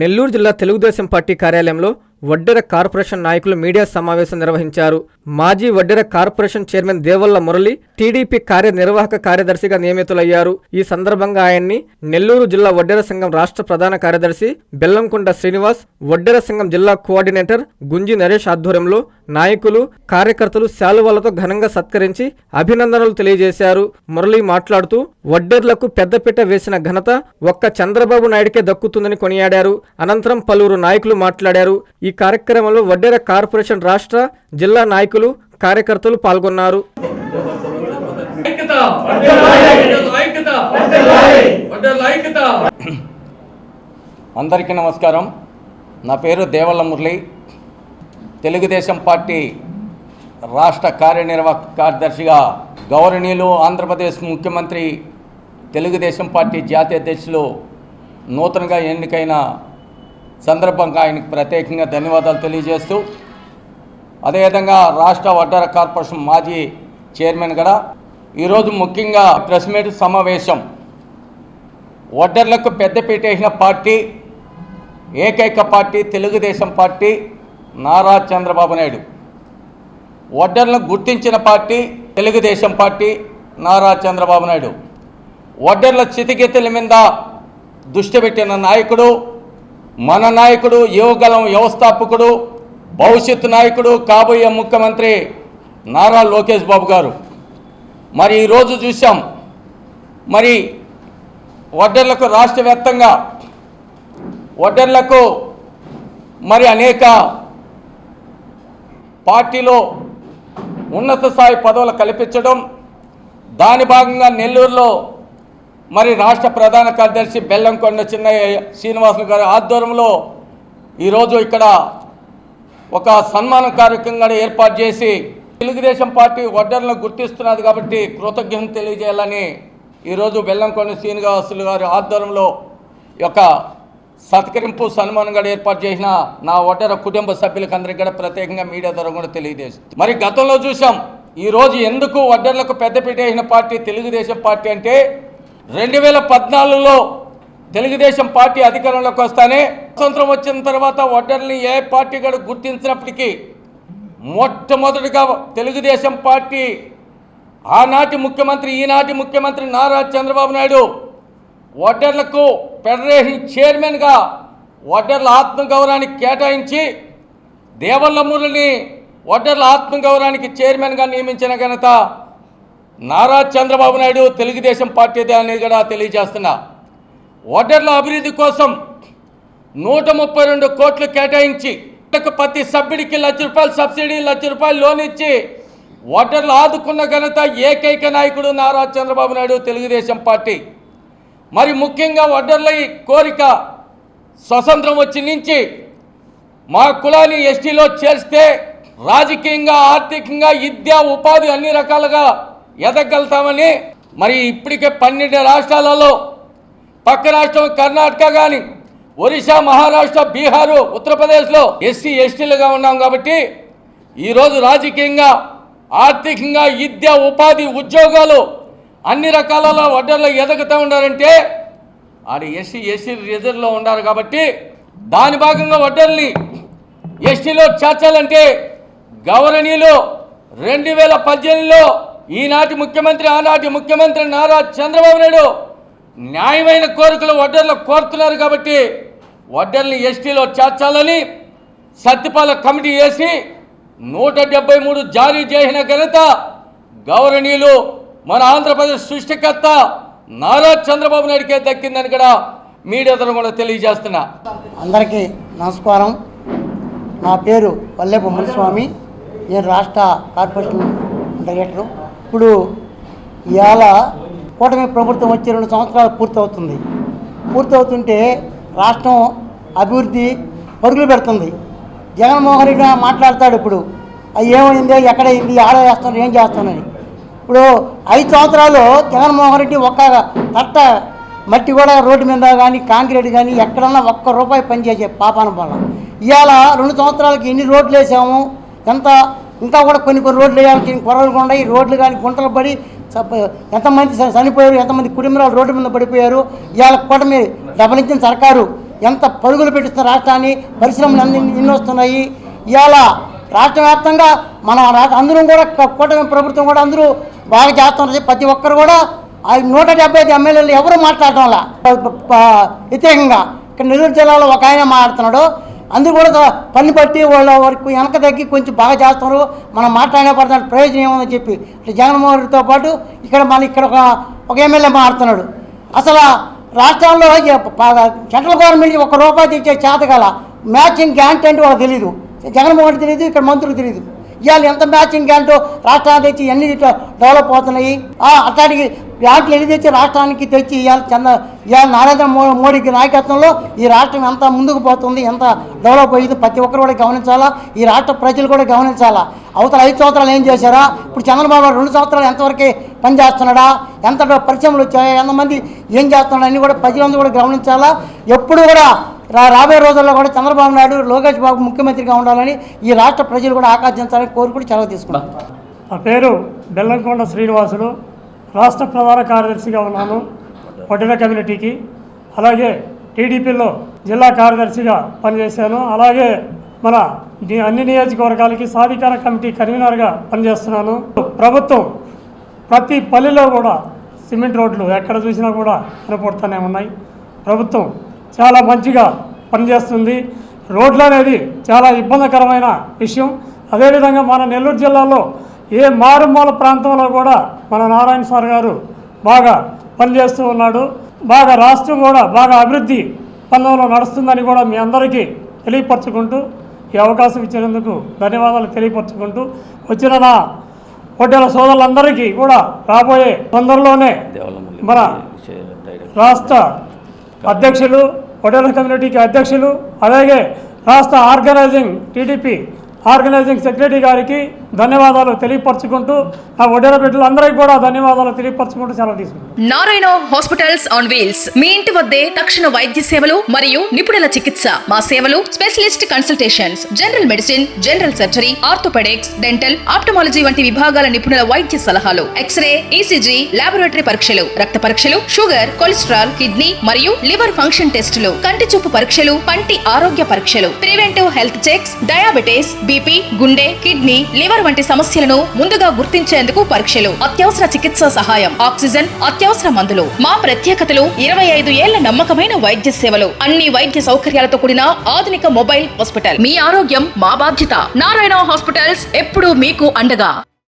నెల్లూరు జిల్లా తెలుగుదేశం పార్టీ కార్యాలయంలో వడ్డెర కార్పొరేషన్ నాయకులు మీడియా సమావేశం నిర్వహించారు. మాజీ వడ్డెర కార్పొరేషన్ చైర్మన్ దేవల్ల మురళి టీడీపీ కార్యనిర్వాహక కార్యదర్శిగా నియమితులయ్యారు. ఈ సందర్భంగా ఆయన్ని నెల్లూరు జిల్లా వడ్డెర సంఘం రాష్ట్ర ప్రధాన కార్యదర్శి బెల్లంకొండ శ్రీనివాస్, వడ్డెర సంఘం జిల్లా కోఆర్డినేటర్ గుంజి నరేష్ ఆధ్వర్యంలో నాయకులు, కార్యకర్తలు శాలువాలతో ఘనంగా సత్కరించి అభినందనలు తెలియజేశారు. మురళి మాట్లాడుతూ వడ్డెర్లకు పెద్దపీట వేసిన ఘనత ఒక్క చంద్రబాబు నాయుడికే దక్కుతుందని కొనియాడారు. అనంతరం పలువురు నాయకులు మాట్లాడారు. ఈ కార్యక్రమంలో వడ్డెర కార్పొరేషన్ రాష్ట్ర, జిల్లా నాయకులు, కార్యకర్తలు పాల్గొన్నారు. అందరికీ నమస్కారం. నా పేరు దేవల్ల మురళి. తెలుగుదేశం పార్టీ రాష్ట్ర కార్యనిర్వాహక కార్యదర్శిగా గౌరవనీయులు ఆంధ్రప్రదేశ్ ముఖ్యమంత్రి, తెలుగుదేశం పార్టీ జాతీయ అధ్యక్షులు నూతనంగా ఎన్నికైన సందర్భంగా ఆయనకు ప్రత్యేకంగా ధన్యవాదాలు తెలియజేస్తూ, అదేవిధంగా రాష్ట్ర వడ్డెర కార్పొరేషన్ మాజీ చైర్మన్ కూడా ఈరోజు ముఖ్యంగా ప్రెస్ మీట్ సమావేశం. వడ్డెర్లకు పెద్దపీట వేసిన పార్టీ, ఏకైక పార్టీ తెలుగుదేశం పార్టీ, నారా చంద్రబాబు నాయుడు. వడ్డెర్లను గుర్తించిన పార్టీ తెలుగుదేశం పార్టీ, నారా చంద్రబాబు నాయుడు. వడ్డెర్ల స్థితిగతుల మీద దృష్టి పెట్టిన నాయకుడు, మన నాయకుడు, యువగలం వ్యవస్థాపకుడు, భవిష్యత్తు నాయకుడు, కాబోయే ముఖ్యమంత్రి నారా లోకేష్ బాబు గారు. మరి ఈరోజు చూసాం, మరి వడ్డెర్లకు రాష్ట్ర వ్యాప్తంగా వడ్డెర్లకు మరి అనేక పార్టీలో ఉన్నత స్థాయి పదవులు కల్పించడం, దాని భాగంగా నెల్లూరులో మరి రాష్ట్ర ప్రధాన కార్యదర్శి బెల్లంకొండ శ్రీనివాసులు గారి ఆధ్వర్యంలో ఈరోజు ఇక్కడ ఒక సన్మాన కార్యక్రమం ఏర్పాటు చేసి తెలుగుదేశం పార్టీ వడ్డెర్లను గుర్తిస్తున్నది కాబట్టి కృతజ్ఞతలు తెలియజేయాలని ఈరోజు బెల్లంకొండ శ్రీనివాసులు గారి ఆధ్వర్యంలో యొక్క సత్కరింపు సన్మానం కూడా ఏర్పాటు చేసిన నా వడ్డెర కుటుంబ సభ్యులకు అందరికీ కూడా ప్రత్యేకంగా మీడియా ద్వారా కూడా తెలియజేస్తుంది. మరి గతంలో చూసాం, ఈరోజు ఎందుకు వడ్డెర్లకు పెద్దపీట వేసిన పార్టీ తెలుగుదేశం పార్టీ అంటే 2014లో తెలుగుదేశం పార్టీ అధికారంలోకి వస్తానే స్వతంత్రం వచ్చిన తర్వాత వడ్డెర్ని ఏ పార్టీ కూడా గుర్తించినప్పటికీ మొట్టమొదటిగా తెలుగుదేశం పార్టీ ఆనాటి ముఖ్యమంత్రి, ఈనాటి ముఖ్యమంత్రి నారా చంద్రబాబు నాయుడు వడ్డెర్లకు ఫెడరేషన్ చైర్మన్గా వడ్డెర్ల ఆత్మగౌరవానికి కేటాయించి దేవల్ల మురళిని వడ్డెర్ల ఆత్మగౌరవానికి చైర్మన్గా నియమించిన ఘనత నారా చంద్రబాబు నాయుడు, తెలుగుదేశం పార్టీ అనేది కూడా తెలియజేస్తున్నా. వడ్డెర్ల అభివృద్ధి కోసం 132 కోట్లు కేటాయించి ప్రతి సభ్యుడికి ₹1,00,000 సబ్సిడీ, ₹1,00,000 లోన్ ఇచ్చి వడ్డెర్లు ఆదుకున్న ఘనత ఏకైక నాయకుడు నారా చంద్రబాబు నాయుడు, తెలుగుదేశం పార్టీ. మరి ముఖ్యంగా వడ్డెర్ల కోరిక స్వతంత్రం వచ్చి నుంచి మా కులాన్ని ఎస్టీలో చేర్స్తే రాజకీయంగా, ఆర్థికంగా, విద్య, ఉపాధి అన్ని రకాలుగా ఎదగలుగుతామని మరి ఇప్పటికే 12 రాష్ట్రాలలో, పక్క రాష్ట్రం కర్ణాటక కానీ, ఒరిస్సా, మహారాష్ట్ర, బీహారు, ఉత్తరప్రదేశ్లో ఎస్సీ ఎస్టీలుగా ఉన్నాం కాబట్టి ఈరోజు రాజకీయంగా, ఆర్థికంగా, విద్య, ఉపాధి, ఉద్యోగాలు అన్ని రకాలలో వడ్డెర్లు ఎదుగుతూ ఉన్నారంటే ఆడ ఎస్సీ రిజర్వ్లో ఉన్నారు కాబట్టి దాని భాగంగా వడ్డెర్ని ఎస్టీలో చేర్చాలంటే గౌరవనీయులు 2018లో ఈనాటి ముఖ్యమంత్రి, ఆనాటి ముఖ్యమంత్రి నారా చంద్రబాబు నాయుడు న్యాయమైన కోరికలు వడ్డెర్లు కోరుతున్నారు కాబట్టి వడ్డెర్ని ఎస్టీలో చేర్చాలని సత్యపాల కమిటీ వేసి 173 జారీ చేసిన ఘనత గౌరవనీయులు మన ఆంధ్రప్రదేశ్ సృష్టికర్త నారా చంద్రబాబు నాయుడికే దక్కిందని కూడా మీడియా ద్వారా కూడా తెలియజేస్తున్నా. అందరికీ నమస్కారం. నా పేరు పల్లెపు మునిస్వామి. నేను రాష్ట్ర కార్పొరేషన్ డైరెక్టరు. ఇప్పుడు ఇవాళ కూటమి ప్రభుత్వం వచ్చి 2 సంవత్సరాలు పూర్తవుతుంటే రాష్ట్రం అభివృద్ధి పరుగులు పెడుతుంది. జగన్మోహన్ రెడ్డి మాట్లాడతాడు ఇప్పుడు, అది ఏమైందో, ఎక్కడైంది, ఆడ చేస్తున్నారు, ఏం చేస్తున్నాయి. ఇప్పుడు 5 సంవత్సరాలు జగన్మోహన్ రెడ్డి ఒక్క తట్ట మట్టి కూడా రోడ్డు మీద కానీ, కాంక్రీట్ కానీ ఎక్కడన్నా ₹1 పనిచేసే పాపాన వల్ల ఇవాళ 2 సంవత్సరాలకి ఎన్ని రోడ్లు వేసాము, ఎంత ఇంకా కూడా కొన్ని రోడ్లు వేయాలి, కొరలు ఉన్నాయి, రోడ్లు కానీ గుంటలు పడి ఎంతమంది చనిపోయారు, ఎంతమంది కుటుంబాలు రోడ్డు మీద పడిపోయారు. ఇవాళ కూటమి డబ్బులిచ్చిన సర్కారు ఎంత పరుగులు పెట్టిస్తున్న రాష్ట్రాన్ని, పరిశ్రమలు ఎన్ని వస్తున్నాయి. ఇవాళ రాష్ట్ర వ్యాప్తంగా మన అందరం కూడా కూటమి ప్రభుత్వం కూడా అందరూ బాగా చేస్తున్నది. ప్రతి ఒక్కరు కూడా 175 ఎమ్మెల్యేలు ఎవరు మాట్లాడటం వల్ల వ్యతిరేకంగా ఇక్కడ నెల్లూరు జిల్లాలో ఒక ఆయన మాట్లాడుతున్నాడు. అందరూ కూడా పని బట్టి వాళ్ళ వరకు వెనక తగ్గి కొంచెం బాగా చేస్తున్నారు. మనం మాట్లాడిన పడుతున్న ప్రయోజనం ఏముందని చెప్పి జగన్మోహన్ రెడ్డితో పాటు ఇక్కడ ఒక ఎమ్మెల్యే మాట్లాడుతున్నాడు. అసలు రాష్ట్రాల్లో సెంట్రల్ గవర్నమెంట్ ₹1 తెచ్చే చేతగల మ్యాచింగ్ గ్యాంట్ అంటే వాళ్ళకి తెలియదు. జగన్మోహన్ రెడ్డి తెలియదు, ఇక్కడ మంత్రులు తెలియదు. ఇవాళ ఎంత మ్యాచింగ్ గ్యాంటో రాష్ట్రానికి తెచ్చి ఎన్ని డెవలప్ అవుతున్నాయి. అట్లాంటి గ్యాంట్లు ఎన్ని తెచ్చి రాష్ట్రానికి తెచ్చి ఇవాళ నరేంద్ర మోడీకి నాయకత్వంలో ఈ రాష్ట్రం ఎంత ముందుకు పోతుంది, ఎంత డెవలప్ అయ్యింది ప్రతి ఒక్కరు కూడా గమనించాలా. ఈ రాష్ట్ర ప్రజలు కూడా గమనించాలా. అవతల 5 సంవత్సరాలు ఏం చేశారా, ఇప్పుడు చంద్రబాబు 2 సంవత్సరాలు ఎంతవరకు పని చేస్తున్నాడా, ఎంత పరిశ్రమలు వచ్చాయా, ఎంతమంది ఏం చేస్తున్నాడు అన్నీ కూడా ప్రజలందరూ కూడా గమనించాలా. ఎప్పుడు కూడా రాబోయే రోజుల్లో కూడా చంద్రబాబు నాయుడు, లోకేష్ బాబు ముఖ్యమంత్రిగా ఉండాలని ఈ రాష్ట్ర ప్రజలు కూడా ఆకాంక్షించాలని కోరుకుంటూ సెలవు తీసుకున్నాను. నా పేరు బెల్లంకొండ శ్రీనివాసులు, రాష్ట్ర ప్రధాన కార్యదర్శిగా ఉన్నాను వడ్డెర కమ్యూనిటీకి. అలాగే టీడీపీలో జిల్లా కార్యదర్శిగా పనిచేశాను. అలాగే మన అన్ని నియోజకవర్గాలకి సాధికార కమిటీ కన్వీనర్గా పనిచేస్తున్నాను. ప్రభుత్వం ప్రతి పల్లెలో కూడా సిమెంట్ రోడ్లు ఎక్కడ చూసినా కూడా కనపడుతూనే ఉన్నాయి. ప్రభుత్వం చాలా మంచిగా పనిచేస్తుంది. రోడ్లు అనేది చాలా ఇబ్బందికరమైన విషయం. అదేవిధంగా మన నెల్లూరు జిల్లాలో ఏ మారుమూల ప్రాంతంలో కూడా మన నారాయణ సార్ గారు బాగా పనిచేస్తూ ఉన్నాడు. బాగా రాష్ట్రం కూడా బాగా అభివృద్ధి పనులలో నడుస్తుందని కూడా మీ అందరికీ తెలియపరచుకుంటూ ఈ అవకాశం ఇచ్చినందుకు ధన్యవాదాలు తెలియపరచుకుంటూ వచ్చిన నా వడ్డెర సోదరులందరికీ కూడా రాబోయే తొందరలోనే మన రాష్ట్ర అధ్యక్షులు, వడ్డెర కమ్యూనిటీకి అధ్యక్షులు, అలాగే రాష్ట్ర టీడీపీ ఆర్గనైజింగ్ సెక్రటరీ గారికి ధన్యవాదాలు తెలియపరచుకుంటూ ఆ వడ్డెర బిడ్డలందరికీ కూడా ధన్యవాదాలు తెలియపరచుకుంటూ సెలవు తీసుకుంటాం. నారాయణ హాస్పిటల్స్ ఆన్ వీల్స్ మీ ఇంటి వద్దే తక్షణ వైద్య సేవలు మరియు నిపుణుల చికిత్స. మా సేవలు specialist consultations, general medicine, general surgery, orthopaedics, dental, ophthalmology వంటి విభాగాల నిపుణుల వైద్య సలహాలు, ఎక్స్రే, ఈసీజీ, లాబొరేటరీ పరీక్షలు, రక్త పరీక్షలు, షుగర్, కొలెస్ట్రాల్, కిడ్నీ మరియు లివర్ ఫంక్షన్ టెస్టులు, కంటి చూపు పరీక్షలు, పంటి ఆరోగ్య పరీక్షలు, preventive health checks, diabetes, BP, గుండె, కిడ్నీ, లివర్ వంటి సమస్యలను ముందుగా గుర్తించేందుకు పరీక్షలు, అత్యవసర చికిత్స సహాయం, ఆక్సిజన్, అత్యవసర మందులు. మా ప్రత్యేకతలు 25 ఏళ్ల నమ్మకమైన వైద్య సేవలు, అన్ని వైద్య సౌకర్యాలతో కూడిన ఆధునిక మొబైల్ హాస్పిటల్. మీ ఆరోగ్యం మా బాధ్యత. నారాయణ హాస్పిటల్స్ ఎప్పుడూ మీకు అండగా.